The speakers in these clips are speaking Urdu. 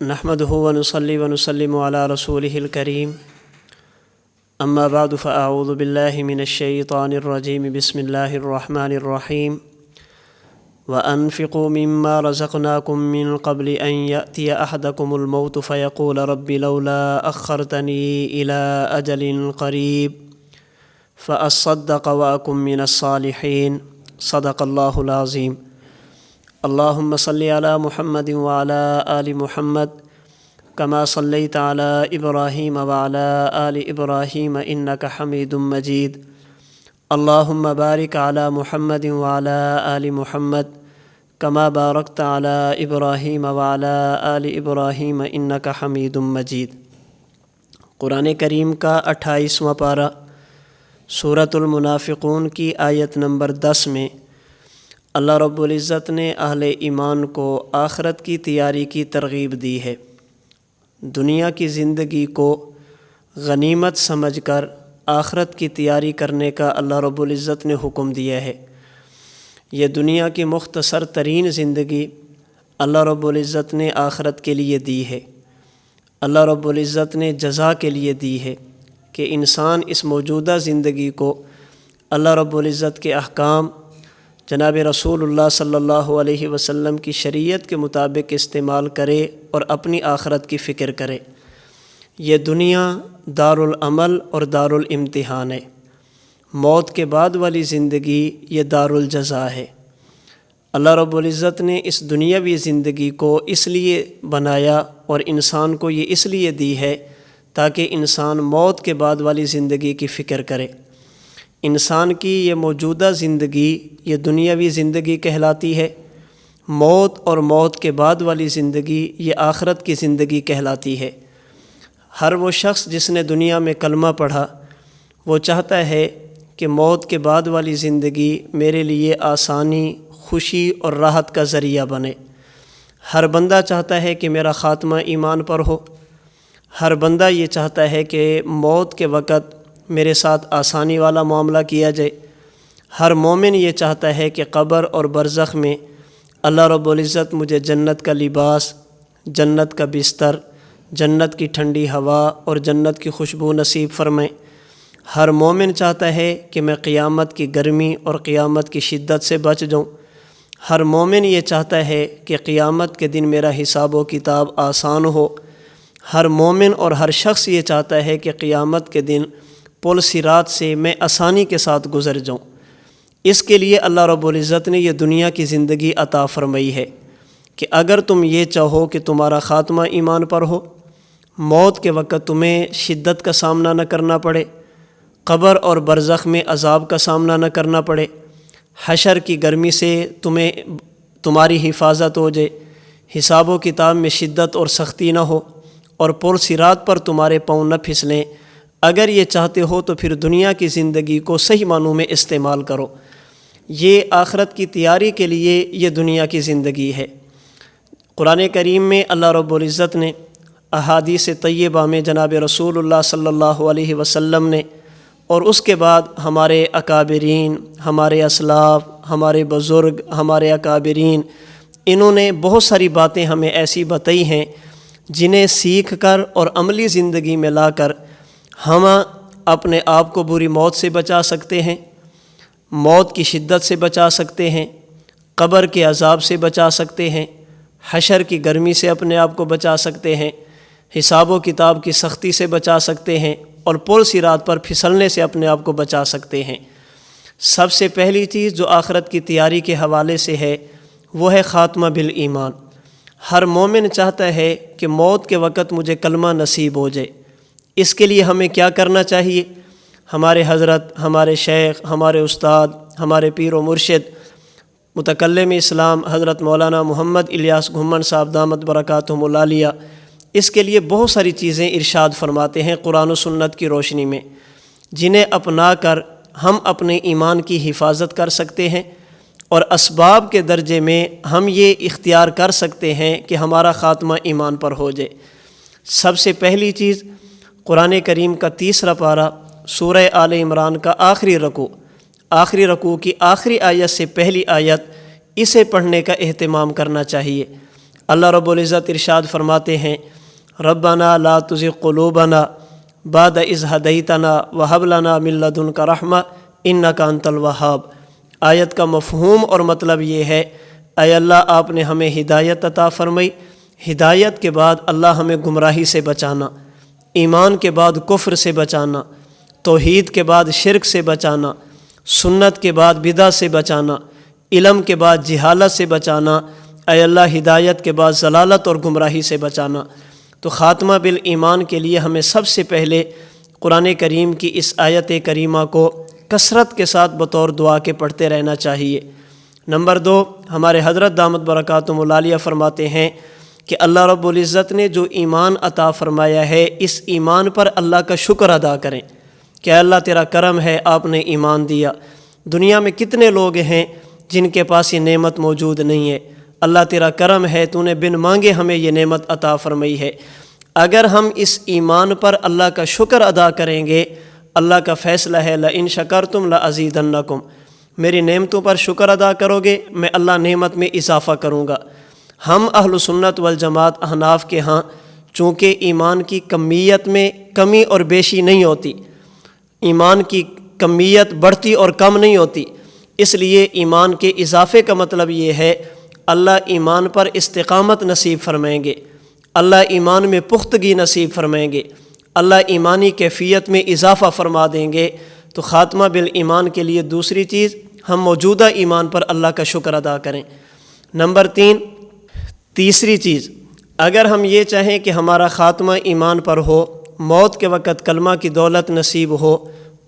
نحمده ونصلي ونسلم على رسوله الكريم اما بعد فاعوذ بالله من الشيطان الرجيم بسم الله الرحمن الرحيم وانفقوا مما رزقناكم من قبل ان يأتي احدكم الموت فيقول رب لولا اخرتني الى اجل قريب فاصدق واكن من الصالحين صدق الله العظيم۔ اللهم صل على محمد وعلى آل محمد كما صليت على إبراهيم وعلى آل إبراهيم إنك حميد مجيد۔ اللهم بارك على محمد وعلى آل محمد كما باركت على إبراهيم وعلى آل إبراهيم إنك حميد مجيد۔ قرآن کریم کا 28واں پارہ سورۃ المنافقون کی آیت نمبر 10 میں اللہ رب العزت نے اہل ایمان کو آخرت کی تیاری کی ترغیب دی ہے۔ دنیا کی زندگی کو غنیمت سمجھ کر آخرت کی تیاری کرنے کا اللہ رب العزت نے حکم دیا ہے۔ یہ دنیا کی مختصر ترین زندگی اللہ رب العزت نے آخرت کے لیے دی ہے۔ اللہ رب العزت نے جزا کے لیے دی ہے کہ انسان اس موجودہ زندگی کو اللہ رب العزت کے احکام، جناب رسول اللہ صلی اللہ علیہ وسلم کی شریعت کے مطابق استعمال کرے اور اپنی آخرت کی فکر کرے۔ یہ دنیا دار العمل اور دار الامتحان ہے۔ موت کے بعد والی زندگی یہ دار الجزا ہے۔ اللہ رب العزت نے اس دنیاوی زندگی کو اس لیے بنایا اور انسان کو یہ اس لیے دی ہے تاکہ انسان موت کے بعد والی زندگی کی فکر کرے۔ انسان کی یہ موجودہ زندگی یہ دنیاوی زندگی کہلاتی ہے، موت اور موت کے بعد والی زندگی یہ آخرت کی زندگی کہلاتی ہے۔ ہر وہ شخص جس نے دنیا میں کلمہ پڑھا وہ چاہتا ہے کہ موت کے بعد والی زندگی میرے لیے آسانی، خوشی اور راحت کا ذریعہ بنے۔ ہر بندہ چاہتا ہے کہ میرا خاتمہ ایمان پر ہو۔ ہر بندہ یہ چاہتا ہے کہ موت کے وقت میرے ساتھ آسانی والا معاملہ کیا جائے۔ ہر مومن یہ چاہتا ہے کہ قبر اور برزخ میں اللہ رب العزت مجھے جنت کا لباس، جنت کا بستر، جنت کی ٹھنڈی ہوا اور جنت کی خوشبو نصیب فرمائے۔ ہر مومن چاہتا ہے کہ میں قیامت کی گرمی اور قیامت کی شدت سے بچ جاؤں۔ ہر مومن یہ چاہتا ہے کہ قیامت کے دن میرا حساب و کتاب آسان ہو۔ ہر مومن اور ہر شخص یہ چاہتا ہے کہ قیامت کے دن پل صراط سے میں آسانی کے ساتھ گزر جاؤں۔ اس کے لیے اللہ رب العزت نے یہ دنیا کی زندگی عطا فرمائی ہے کہ اگر تم یہ چاہو کہ تمہارا خاتمہ ایمان پر ہو، موت کے وقت تمہیں شدت کا سامنا نہ کرنا پڑے، قبر اور برزخ میں عذاب کا سامنا نہ کرنا پڑے، حشر کی گرمی سے تمہاری حفاظت ہو جائے، حساب و کتاب میں شدت اور سختی نہ ہو اور پل صراط پر تمہارے پاؤں نہ پھسلیں، اگر یہ چاہتے ہو تو پھر دنیا کی زندگی کو صحیح معنوں میں استعمال کرو۔ یہ آخرت کی تیاری کے لیے یہ دنیا کی زندگی ہے۔ قرآن کریم میں اللہ رب العزت نے احادیث طیبہ میں جناب رسول اللہ صلی اللہ علیہ وسلم نے اور اس کے بعد ہمارے اکابرین، ہمارے اسلاف، ہمارے بزرگ، ہمارے اکابرین، انہوں نے بہت ساری باتیں ہمیں ایسی بتائی ہیں جنہیں سیکھ کر اور عملی زندگی میں لا کر ہم اپنے آپ کو بری موت سے بچا سکتے ہیں، موت کی شدت سے بچا سکتے ہیں، قبر کے عذاب سے بچا سکتے ہیں، حشر کی گرمی سے اپنے آپ کو بچا سکتے ہیں، حساب و کتاب کی سختی سے بچا سکتے ہیں اور پل صراط پر پھسلنے سے اپنے آپ کو بچا سکتے ہیں۔ سب سے پہلی چیز جو آخرت کی تیاری کے حوالے سے ہے وہ ہے خاتمہ بالایمان۔ ہر مومن چاہتا ہے کہ موت کے وقت مجھے کلمہ نصیب ہو جائے۔ اس کے لیے ہمیں کیا کرنا چاہیے؟ ہمارے حضرت، ہمارے شیخ، ہمارے استاد، ہمارے پیر و مرشد متکلم اسلام حضرت مولانا محمد الیاس گھمن صاحب دامت برکاتہم العالیہ اس کے لیے بہت ساری چیزیں ارشاد فرماتے ہیں قرآن و سنت کی روشنی میں، جنہیں اپنا کر ہم اپنے ایمان کی حفاظت کر سکتے ہیں اور اسباب کے درجے میں ہم یہ اختیار کر سکتے ہیں کہ ہمارا خاتمہ ایمان پر ہو جائے۔ سب سے پہلی چیز قرآن کریم کا 3 پارہ سورہ آل عمران کا آخری رکوع کی آخری آیت سے پہلی آیت، اسے پڑھنے کا اہتمام کرنا چاہیے۔ اللہ رب العزت ارشاد فرماتے ہیں ربنا لا تزغ قلوبنا بعد اذ ہدیتنا وہب لنا من لدنک رحمہ انک انت الوہاب۔ آیت کا مفہوم اور مطلب یہ ہے، اے اللہ آپ نے ہمیں ہدایت عطا فرمائی، ہدایت کے بعد اللہ ہمیں گمراہی سے بچانا، ایمان کے بعد کفر سے بچانا، توحید کے بعد شرک سے بچانا، سنت کے بعد بدعت سے بچانا، علم کے بعد جہالت سے بچانا، اے اللہ ہدایت کے بعد ضلالت اور گمراہی سے بچانا۔ تو خاتمہ بالایمان کے لیے ہمیں سب سے پہلے قرآن کریم کی اس آیت کریمہ کو کثرت کے ساتھ بطور دعا کے پڑھتے رہنا چاہیے۔ نمبر 2، ہمارے حضرت دامت برکاتہم العالیہ فرماتے ہیں کہ اللہ رب العزت نے جو ایمان عطا فرمایا ہے، اس ایمان پر اللہ کا شکر ادا کریں کہ اللہ تیرا کرم ہے، آپ نے ایمان دیا۔ دنیا میں کتنے لوگ ہیں جن کے پاس یہ نعمت موجود نہیں ہے، اللہ تیرا کرم ہے، تو نے بن مانگے ہمیں یہ نعمت عطا فرمائی ہے۔ اگر ہم اس ایمان پر اللہ کا شکر ادا کریں گے، اللہ کا فیصلہ ہے لَإِن شَكَرْتُمْ لَأَزِيدَنَّكُمْ، میری نعمتوں پر شکر ادا کرو گے میں اللہ نعمت میں اضافہ کروں گا۔ ہم اہل سنت والجماعت احناف کے ہاں چونکہ ایمان کی کمیت میں کمی اور بیشی نہیں ہوتی، ایمان کی کمیت بڑھتی اور کم نہیں ہوتی، اس لیے ایمان کے اضافے کا مطلب یہ ہے اللہ ایمان پر استقامت نصیب فرمائیں گے، اللہ ایمان میں پختگی نصیب فرمائیں گے، اللہ ایمانی کیفیت میں اضافہ فرما دیں گے۔ تو خاتمہ بالایمان کے لیے دوسری چیز، ہم موجودہ ایمان پر اللہ کا شکر ادا کریں۔ نمبر 3، تیسری چیز، اگر ہم یہ چاہیں کہ ہمارا خاتمہ ایمان پر ہو، موت کے وقت کلمہ کی دولت نصیب ہو،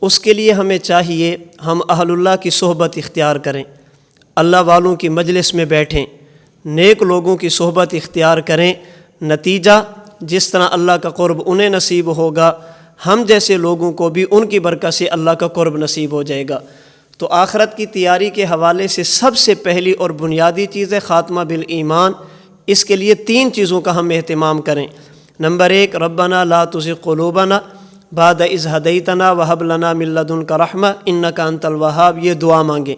اس کے لیے ہمیں چاہیے ہم اہل اللہ کی صحبت اختیار کریں، اللہ والوں کی مجلس میں بیٹھیں، نیک لوگوں کی صحبت اختیار کریں۔ نتیجہ جس طرح اللہ کا قرب انہیں نصیب ہوگا، ہم جیسے لوگوں کو بھی ان کی برکت سے اللہ کا قرب نصیب ہو جائے گا۔ تو آخرت کی تیاری کے حوالے سے سب سے پہلی اور بنیادی چیز ہے خاتمہ بالایمان۔ اس کے لیے 3 چیزوں کا ہم اہتمام کریں۔ نمبر 1، ربنا لا تزغ قلوبنا بعد اذ ہدیتنا وہب لنا من لدنک رحمہ انک انت الوہاب، یہ دعا مانگیں۔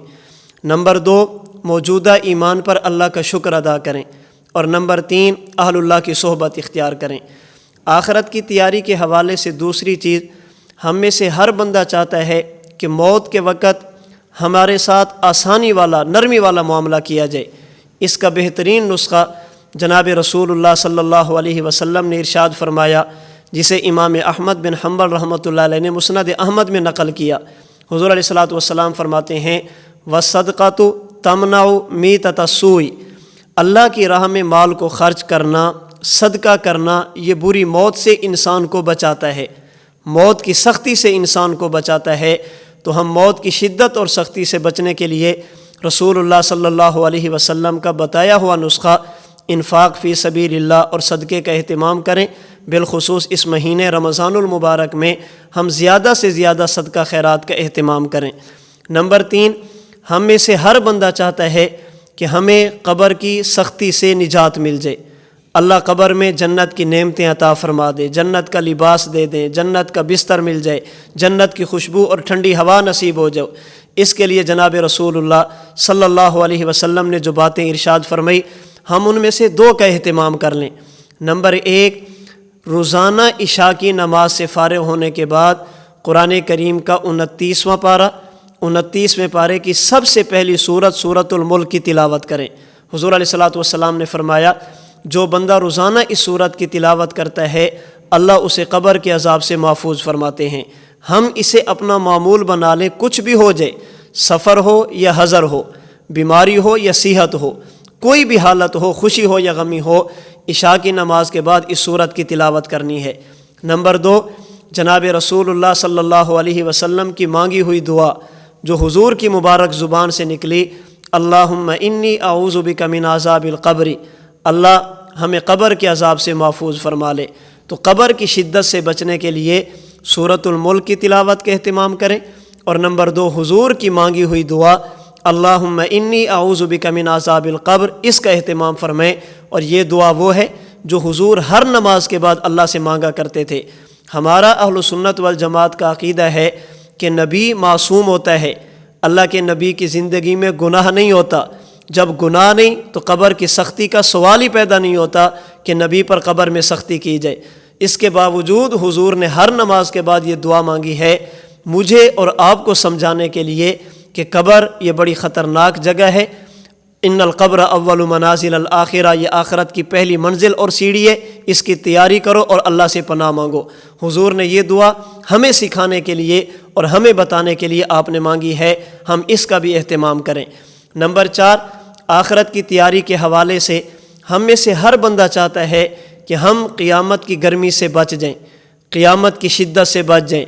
نمبر 2، موجودہ ایمان پر اللہ کا شکر ادا کریں۔ اور نمبر 3، اہل اللہ کی صحبت اختیار کریں۔ آخرت کی تیاری کے حوالے سے دوسری چیز، ہم میں سے ہر بندہ چاہتا ہے کہ موت کے وقت ہمارے ساتھ آسانی والا، نرمی والا معاملہ کیا جائے۔ اس کا بہترین نسخہ جناب رسول اللہ صلی اللہ علیہ وسلم نے ارشاد فرمایا، جسے امام احمد بن حنبل رحمۃ اللہ علیہ نے مسند احمد میں نقل کیا۔ حضور علیہ الصلوۃ والسلام فرماتے ہیں وَالصَّدْقَةُ تَمْنَعُ مِیتَةَ السُّوءِ، اللہ کی راہ میں مال کو خرچ کرنا، صدقہ کرنا، یہ بری موت سے انسان کو بچاتا ہے، موت کی سختی سے انسان کو بچاتا ہے۔ تو ہم موت کی شدت اور سختی سے بچنے کے لیے رسول اللہ صلی اللہ علیہ وسلم کا بتایا ہوا نسخہ انفاق فی سبیل اللہ اور صدقے کا اہتمام کریں۔ بالخصوص اس مہینے رمضان المبارک میں ہم زیادہ سے زیادہ صدقہ خیرات کا اہتمام کریں۔ نمبر 3، ہم میں سے ہر بندہ چاہتا ہے کہ ہمیں قبر کی سختی سے نجات مل جائے، اللہ قبر میں جنت کی نعمتیں عطا فرما دے، جنت کا لباس دے دیں، جنت کا بستر مل جائے، جنت کی خوشبو اور ٹھنڈی ہوا نصیب ہو جائے۔ اس کے لیے جناب رسول اللہ صلی اللہ علیہ وسلم نے جو باتیں ارشاد فرمائی، ہم ان میں سے 2 کا اہتمام کر لیں۔ نمبر 1، روزانہ عشاء کی نماز سے فارغ ہونے کے بعد قرآن کریم کا 29واں پارہ، 29ویں پارے کی سب سے پہلی سورۃ الملک کی تلاوت کریں۔ حضور علیہ الصلوۃ والسلام نے فرمایا جو بندہ روزانہ اس سورت کی تلاوت کرتا ہے اللہ اسے قبر کے عذاب سے محفوظ فرماتے ہیں۔ ہم اسے اپنا معمول بنا لیں، کچھ بھی ہو جائے، سفر ہو یا حضر ہو، بیماری ہو یا صحت ہو، کوئی بھی حالت ہو، خوشی ہو یا غمی ہو، عشاء کی نماز کے بعد اس سورت کی تلاوت کرنی ہے۔ نمبر 2، جناب رسول اللہ صلی اللہ علیہ وسلم کی مانگی ہوئی دعا جو حضور کی مبارک زبان سے نکلی، اللہم انی اعوذ بک من عذاب القبر، اللہ ہمیں قبر کے عذاب سے محفوظ فرما لے۔ تو قبر کی شدت سے بچنے کے لیے سورۃ الملک کی تلاوت کا اہتمام کریں۔ اور نمبر 2، حضور کی مانگی ہوئی دعا اللہم انی اعوذ بک من عذاب القبر، اس کا اہتمام فرمائیں۔ اور یہ دعا وہ ہے جو حضور ہر نماز کے بعد اللہ سے مانگا کرتے تھے۔ ہمارا اہل سنت والجماعت کا عقیدہ ہے کہ نبی معصوم ہوتا ہے، اللہ کے نبی کی زندگی میں گناہ نہیں ہوتا، جب گناہ نہیں تو قبر کی سختی کا سوال ہی پیدا نہیں ہوتا کہ نبی پر قبر میں سختی کی جائے۔ اس کے باوجود حضور نے ہر نماز کے بعد یہ دعا مانگی ہے مجھے اور آپ کو سمجھانے کے لیے کہ قبر یہ بڑی خطرناک جگہ ہے۔ ان القبر اول منازل الآخرہ، یہ آخرت کی پہلی منزل اور سیڑھی ہے، اس کی تیاری کرو اور اللہ سے پناہ مانگو۔ حضور نے یہ دعا ہمیں سکھانے کے لیے اور ہمیں بتانے کے لیے آپ نے مانگی ہے، ہم اس کا بھی اہتمام کریں۔ نمبر 4، آخرت کی تیاری کے حوالے سے ہم میں سے ہر بندہ چاہتا ہے کہ ہم قیامت کی گرمی سے بچ جائیں، قیامت کی شدت سے بچ جائیں،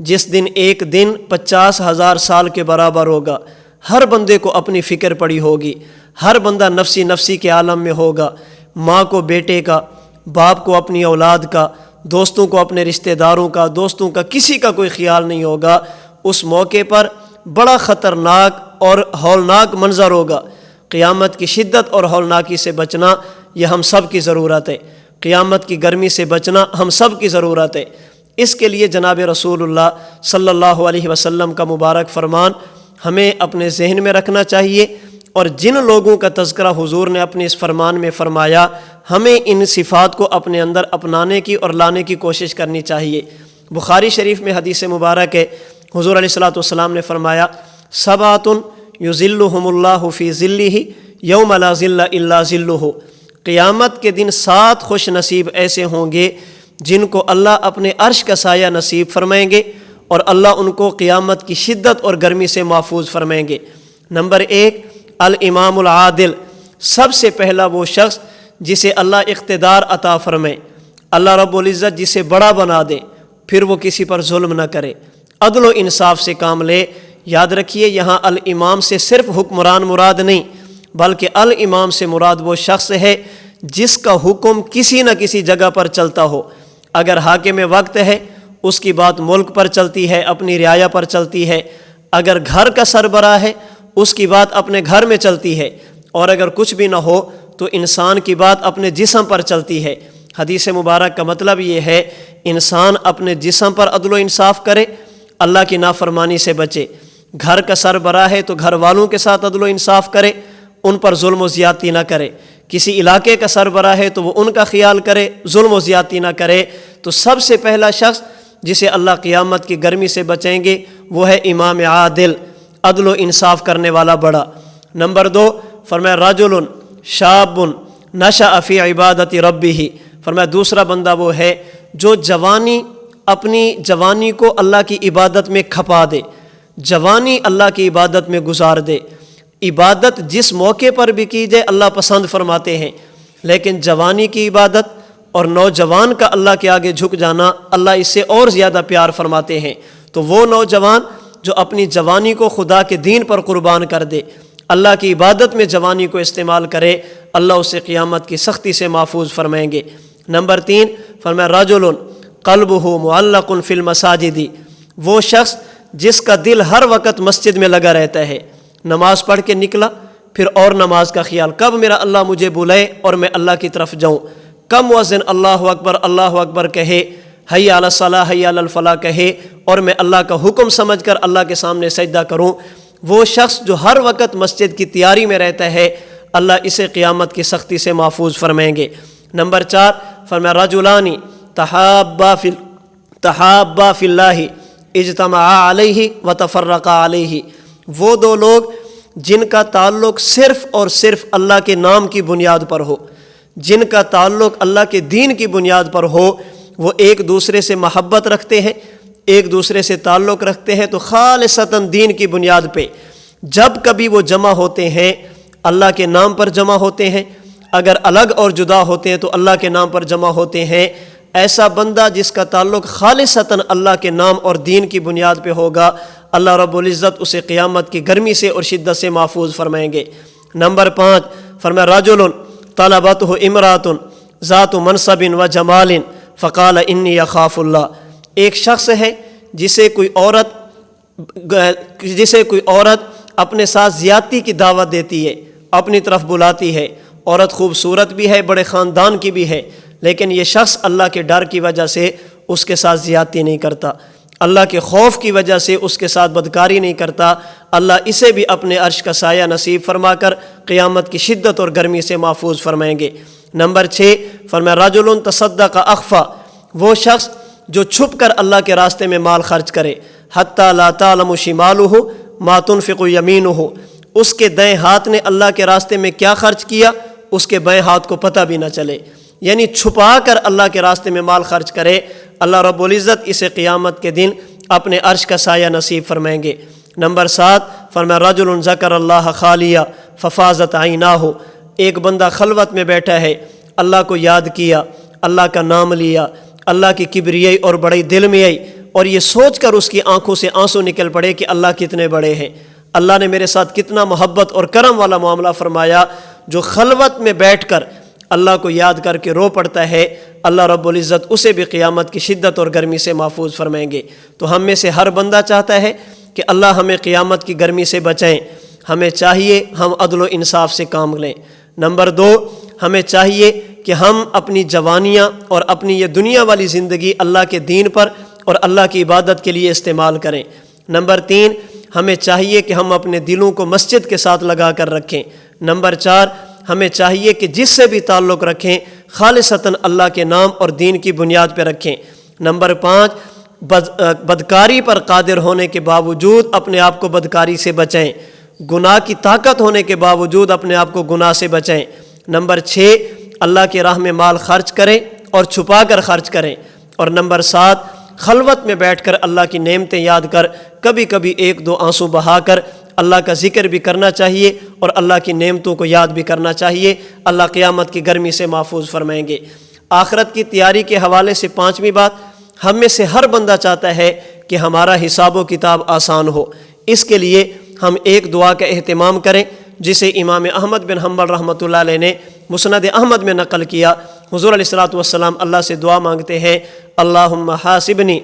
جس دن ایک دن 50,000 سال کے برابر ہوگا۔ ہر بندے کو اپنی فکر پڑی ہوگی، ہر بندہ نفسی نفسی کے عالم میں ہوگا، ماں کو بیٹے کا، باپ کو اپنی اولاد کا، دوستوں کو اپنے رشتہ داروں کا، دوستوں کا، کسی کا کوئی خیال نہیں ہوگا۔ اس موقع پر بڑا خطرناک اور ہولناک منظر ہوگا۔ قیامت کی شدت اور ہولناکی سے بچنا یہ ہم سب کی ضرورت ہے، قیامت کی گرمی سے بچنا ہم سب کی ضرورت ہے۔ اس کے لیے جناب رسول اللہ صلی اللہ علیہ وسلم کا مبارک فرمان ہمیں اپنے ذہن میں رکھنا چاہیے، اور جن لوگوں کا تذکرہ حضور نے اپنے اس فرمان میں فرمایا ہمیں ان صفات کو اپنے اندر اپنانے کی اور لانے کی کوشش کرنی چاہیے۔ بخاری شریف میں حدیث مبارک ہے، حضور علیہ الصلاۃ والسلام نے فرمایا سبعۃ یظلھم اللہ فی ظلہ یوم لا ظل الا ظلہ، قیامت کے دن 7 خوش نصیب ایسے ہوں گے جن کو اللہ اپنے عرش کا سایہ نصیب فرمائیں گے، اور اللہ ان کو قیامت کی شدت اور گرمی سے محفوظ فرمائیں گے۔ نمبر 1، الامام العادل، سب سے پہلا وہ شخص جسے اللہ اقتدار عطا فرمائے، اللہ رب العزت جسے بڑا بنا دے، پھر وہ کسی پر ظلم نہ کرے، عدل و انصاف سے کام لے۔ یاد رکھیے یہاں الامام سے صرف حکمران مراد نہیں، بلکہ الامام سے مراد وہ شخص ہے جس کا حکم کسی نہ کسی جگہ پر چلتا ہو۔ اگر حاکم وقت ہے اس کی بات ملک پر چلتی ہے، اپنی رعایا پر چلتی ہے۔ اگر گھر کا سربراہ ہے اس کی بات اپنے گھر میں چلتی ہے، اور اگر کچھ بھی نہ ہو تو انسان کی بات اپنے جسم پر چلتی ہے۔ حدیث مبارک کا مطلب یہ ہے انسان اپنے جسم پر عدل و انصاف کرے، اللہ کی نافرمانی سے بچے۔ گھر کا سربراہ ہے تو گھر والوں کے ساتھ عدل و انصاف کرے، ان پر ظلم و زیادتی نہ کرے۔ کسی علاقے کا سربراہ ہے تو وہ ان کا خیال کرے، ظلم و زیادتی نہ کرے۔ تو سب سے پہلا شخص جسے اللہ قیامت کی گرمی سے بچیں گے وہ ہے امام عادل، عدل و انصاف کرنے والا بڑا۔ نمبر 2، فرمایا رجل شاب نشأ فی عبادت ربہ، فرمایا دوسرا بندہ وہ ہے جو اپنی جوانی کو اللہ کی عبادت میں کھپا دے، جوانی اللہ کی عبادت میں گزار دے۔ عبادت جس موقع پر بھی کی جائے اللہ پسند فرماتے ہیں، لیکن جوانی کی عبادت اور نوجوان کا اللہ کے آگے جھک جانا اللہ اس سے اور زیادہ پیار فرماتے ہیں۔ تو وہ نوجوان جو اپنی جوانی کو خدا کے دین پر قربان کر دے، اللہ کی عبادت میں جوانی کو استعمال کرے، اللہ اسے قیامت کی سختی سے محفوظ فرمائیں گے۔ نمبر 3، فرمایا رجل قلبہ معلق فی المساجد، وہ شخص جس کا دل ہر وقت مسجد میں لگا رہتا ہے، نماز پڑھ کے نکلا پھر اور نماز کا خیال، کب میرا اللہ مجھے بلائے اور میں اللہ کی طرف جاؤں، کب مؤذن اللہ اکبر کہے، حی علی الصلاۃ حی علی الفلاح کہے اور میں اللہ کا حکم سمجھ کر اللہ کے سامنے سجدہ کروں۔ وہ شخص جو ہر وقت مسجد کی تیاری میں رہتا ہے اللہ اسے قیامت کی سختی سے محفوظ فرمائیں گے۔ نمبر 4، فرمایا رجلان تحابا فی اللہ اجتمعا علیہ وتفرقا علیہ، وہ 2 لوگ جن کا تعلق صرف اور صرف اللہ کے نام کی بنیاد پر ہو، جن کا تعلق اللہ کے دین کی بنیاد پر ہو، وہ ایک دوسرے سے محبت رکھتے ہیں، ایک دوسرے سے تعلق رکھتے ہیں تو خالصتاً دین کی بنیاد پہ جب کبھی وہ جمع ہوتے ہیں اللہ کے نام پر جمع ہوتے ہیں، اگر الگ اور جدا ہوتے ہیں تو اللہ کے نام پر جمع ہوتے ہیں۔ ایسا بندہ جس کا تعلق خالصتاً اللہ کے نام اور دین کی بنیاد پہ ہوگا اللہ رب العزت اسے قیامت کی گرمی سے اور شدت سے محفوظ فرمائیں گے۔ نمبر 5، فرمایا رجل طلبتہ امرأۃ ذات منصب و جمال فقال انی اخاف اللہ، ایک شخص ہے جسے کوئی عورت اپنے ساتھ زیادتی کی دعوت دیتی ہے، اپنی طرف بلاتی ہے، عورت خوبصورت بھی ہے، بڑے خاندان کی بھی ہے، لیکن یہ شخص اللہ کے ڈر کی وجہ سے اس کے ساتھ زیادتی نہیں کرتا، اللہ کے خوف کی وجہ سے اس کے ساتھ بدکاری نہیں کرتا، اللہ اسے بھی اپنے عرش کا سایہ نصیب فرما کر قیامت کی شدت اور گرمی سے محفوظ فرمائیں گے۔ نمبر 6 فرمایا رجل تصدق اخفا، وہ شخص جو چھپ کر اللہ کے راستے میں مال خرچ کرے، حتی لا تعلم شمالہ ما تنفق یمینہ، اس کے دائیں ہاتھ نے اللہ کے راستے میں کیا خرچ کیا اس کے بائیں ہاتھ کو پتہ بھی نہ چلے، یعنی چھپا کر اللہ کے راستے میں مال خرچ کرے، اللہ رب العزت اسے قیامت کے دن اپنے عرش کا سایہ نصیب فرمائیں گے۔ نمبر 7 فرمایا رجل ذکر اللہ خالیہ ففاضت عیناہ، ایک بندہ خلوت میں بیٹھا ہے، اللہ کو یاد کیا، اللہ کا نام لیا، اللہ کی کبریائی اور بڑی دل میں آئی، اور یہ سوچ کر اس کی آنکھوں سے آنسو نکل پڑے کہ اللہ کتنے بڑے ہیں، اللہ نے میرے ساتھ کتنا محبت اور کرم والا معاملہ فرمایا۔ جو خلوت میں بیٹھ کر اللہ کو یاد کر کے رو پڑتا ہے، اللہ رب العزت اسے بھی قیامت کی شدت اور گرمی سے محفوظ فرمائیں گے۔ تو ہم میں سے ہر بندہ چاہتا ہے کہ اللہ ہمیں قیامت کی گرمی سے بچائیں، ہمیں چاہیے ہم عدل و انصاف سے کام لیں۔ نمبر 2 ہمیں چاہیے کہ ہم اپنی جوانیاں اور اپنی یہ دنیا والی زندگی اللہ کے دین پر اور اللہ کی عبادت کے لیے استعمال کریں۔ نمبر 3 ہمیں چاہیے کہ ہم اپنے دلوں کو مسجد کے ساتھ لگا کر رکھیں۔ نمبر 4 ہمیں چاہیے کہ جس سے بھی تعلق رکھیں خالصتاً اللہ کے نام اور دین کی بنیاد پہ رکھیں۔ نمبر 5 بدکاری پر قادر ہونے کے باوجود اپنے آپ کو بدکاری سے بچائیں، گناہ کی طاقت ہونے کے باوجود اپنے آپ کو گناہ سے بچائیں۔ نمبر 6 اللہ کی راہ میں مال خرچ کریں اور چھپا کر خرچ کریں۔ اور نمبر 7 خلوت میں بیٹھ کر اللہ کی نعمتیں یاد کر کبھی کبھی 1-2 آنسو بہا کر اللہ کا ذکر بھی کرنا چاہیے اور اللہ کی نعمتوں کو یاد بھی کرنا چاہیے۔ اللہ قیامت کی گرمی سے محفوظ فرمائیں گے۔ آخرت کی تیاری کے حوالے سے 5ویں بات، ہم میں سے ہر بندہ چاہتا ہے کہ ہمارا حساب و کتاب آسان ہو، اس کے لیے ہم ایک دعا کا اہتمام کریں جسے امام احمد بن حنبل رحمۃ اللہ علیہ نے مسند احمد میں نقل کیا۔ حضور علیہ الصلوۃ والسلام اللہ سے دعا مانگتے ہیں، اللہم حاسبنی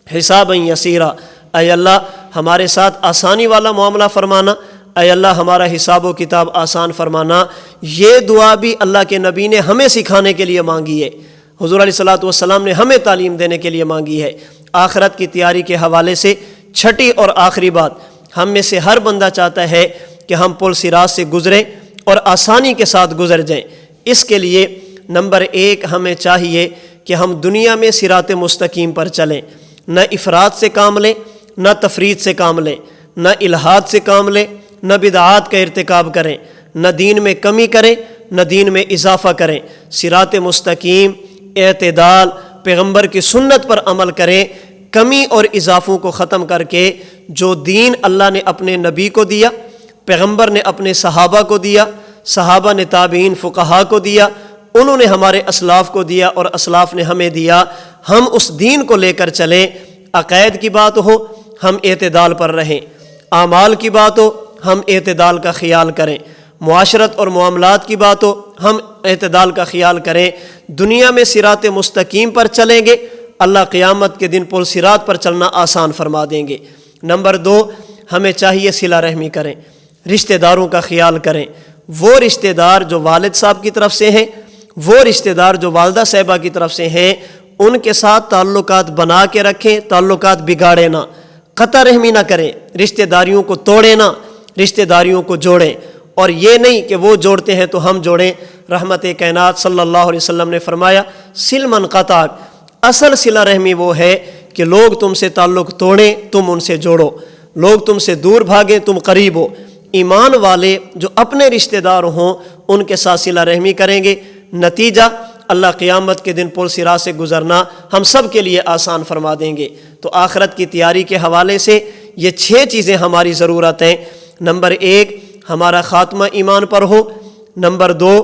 حسابا یسیرا، اے اللہ ہمارے ساتھ آسانی والا معاملہ فرمانا، اے اللہ ہمارا حساب و کتاب آسان فرمانا۔ یہ دعا بھی اللہ کے نبی نے ہمیں سکھانے کے لیے مانگی ہے، حضور علیہ الصلوۃ والسلام نے ہمیں تعلیم دینے کے لیے مانگی ہے۔ آخرت کی تیاری کے حوالے سے 6 اور آخری بات، ہم میں سے ہر بندہ چاہتا ہے کہ ہم پل صراط سے گزریں اور آسانی کے ساتھ گزر جائیں۔ اس کے لیے نمبر 1 ہمیں چاہیے کہ ہم دنیا میں صراط مستقیم پر چلیں، نہ افراط سے کام لیں، نہ تفریط سے کام لیں، نہ الحاد سے کام لیں، نہ بدعات کا ارتکاب کریں، نہ دین میں کمی کریں، نہ دین میں اضافہ کریں۔ صراط مستقیم، اعتدال، پیغمبر کی سنت پر عمل کریں، کمی اور اضافوں کو ختم کر کے جو دین اللہ نے اپنے نبی کو دیا، پیغمبر نے اپنے صحابہ کو دیا، صحابہ نے تابعین فقہا کو دیا، انہوں نے ہمارے اسلاف کو دیا اور اسلاف نے ہمیں دیا، ہم اس دین کو لے کر چلیں۔ عقائد کی بات ہو ہم اعتدال پر رہیں، اعمال کی بات ہو ہم اعتدال کا خیال کریں، معاشرت اور معاملات کی بات ہو ہم اعتدال کا خیال کریں۔ دنیا میں صراط مستقیم پر چلیں گے، اللہ قیامت کے دن پل صراط پر چلنا آسان فرما دیں گے۔ نمبر 2 ہمیں چاہیے صلہ رحمی کریں، رشتہ داروں کا خیال کریں، وہ رشتہ دار جو والد صاحب کی طرف سے ہیں، وہ رشتہ دار جو والدہ صاحبہ کی طرف سے ہیں، ان کے ساتھ تعلقات بنا کے رکھیں، تعلقات بگاڑیں نہ، قطع رحمی نہ کریں، رشتہ داریوں کو توڑیں نہ، رشتہ داریوں کو جوڑیں، اور یہ نہیں کہ وہ جوڑتے ہیں تو ہم جوڑیں۔ رحمت کائنات صلی اللہ علیہ وسلم نے فرمایا، سل من قطعک، اصل صلہ رحمی وہ ہے کہ لوگ تم سے تعلق توڑیں تم ان سے جوڑو، لوگ تم سے دور بھاگیں تم قریب ہو۔ ایمان والے جو اپنے رشتہ دار ہوں ان کے ساتھ صلہ رحمی کریں گے، نتیجہ اللہ قیامت کے دن پل صراط سے گزرنا ہم سب کے لیے آسان فرما دیں گے۔ تو آخرت کی تیاری کے حوالے سے یہ 6 چیزیں ہماری ضرورت ہیں۔ نمبر 1 ہمارا خاتمہ ایمان پر ہو، نمبر 2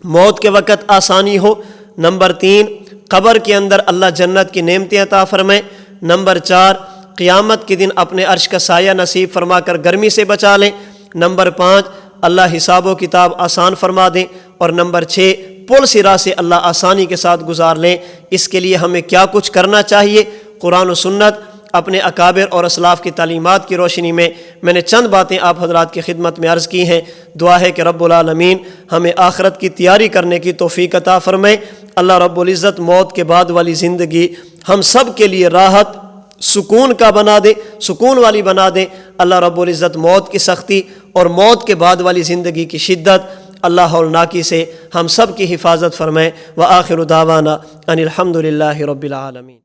موت کے وقت آسانی ہو، نمبر 3 قبر کے اندر اللہ جنت کی نعمتیں عطا فرمائیں، نمبر 4 قیامت کے دن اپنے عرش کا سایہ نصیب فرما کر گرمی سے بچا لیں، نمبر 5 اللہ حساب و کتاب آسان فرما دیں، اور نمبر 6 پل صراط سے اللہ آسانی کے ساتھ گزار لیں۔ اس کے لیے ہمیں کیا کچھ کرنا چاہیے؟ قرآن و سنت، اپنے اکابر اور اسلاف کی تعلیمات کی روشنی میں نے چند باتیں آپ حضرات کی خدمت میں عرض کی ہیں۔ دعا ہے کہ رب العالمین ہمیں آخرت کی تیاری کرنے کی توفیق عطا فرمائے۔ اللہ رب العزت موت کے بعد والی زندگی ہم سب کے لیے راحت سکون کا بنا دے، سکون والی بنا دیں۔ اللہ رب العزت موت کی سختی اور موت کے بعد والی زندگی کی شدت، اللہ ہولناکی سے ہم سب کی حفاظت فرمائے۔ وآخر دعوانا ان الحمد للہ رب العالمین۔